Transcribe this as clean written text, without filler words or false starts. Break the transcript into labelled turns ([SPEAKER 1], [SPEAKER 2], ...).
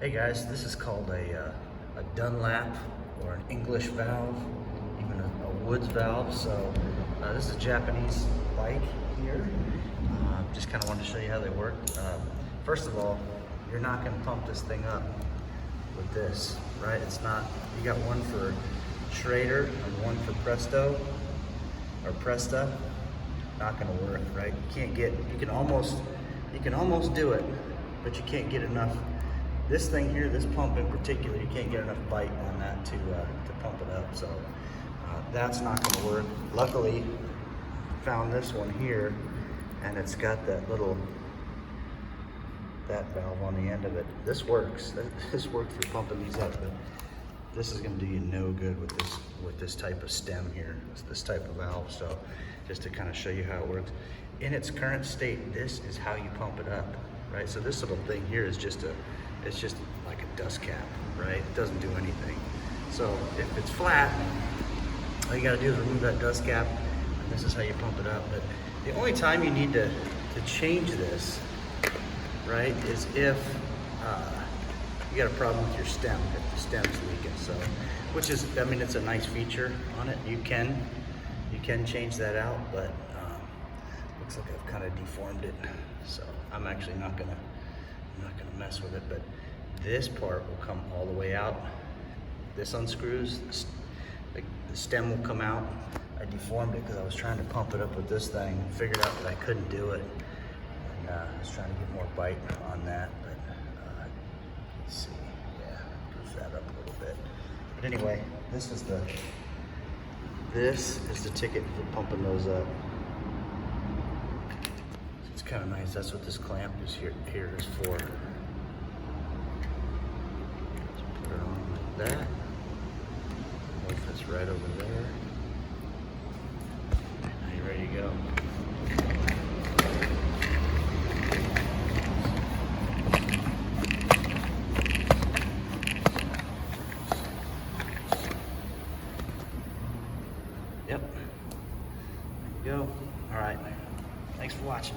[SPEAKER 1] Hey guys, this is called a Dunlap or an English valve, even a Woods valve. So this is a Japanese bike here. Just kind of wanted to show you how they work. First of all, you're not going to pump this thing up with this, right? It's not. You got one for Schrader and one for Presta. Not going to work, right? You can't get. You can almost do it, but you can't get enough. This thing here, this pump in particular, you can't get enough bite on that to pump it up. So that's not going to work. Luckily, found this one here, and it's got that valve on the end of it. This works. This works for pumping these up, but this is going to do you no good with this type of stem here, this type of valve. So just to kind of show you how it works. In its current state, this is how you pump it up, right? So this little thing here is it's just like a dust cap, right? It doesn't do anything. So if it's flat, all you gotta do is remove that dust cap, and this is how you pump it up. But the only time you need to change this, right, is if you got a problem with your stem, if the stem's leaking. So, which is, I mean, it's a nice feature on it. You can change that out, but looks like I've kind of deformed it. So I'm actually not gonna mess with it, but this part will come all the way out. This unscrews, the stem will come out. I deformed it because I was trying to pump it up with this thing, figured out that I couldn't do it, and I was trying to get more bite on that, but let's see, yeah, goof that up a little bit. But anyway, this is the ticket for pumping those up. It's kind of nice. That's what this clamp is here is for. Just put it on like that. If it's right over there. Now you're ready to go. Yep. There you go. All right. Thanks for watching.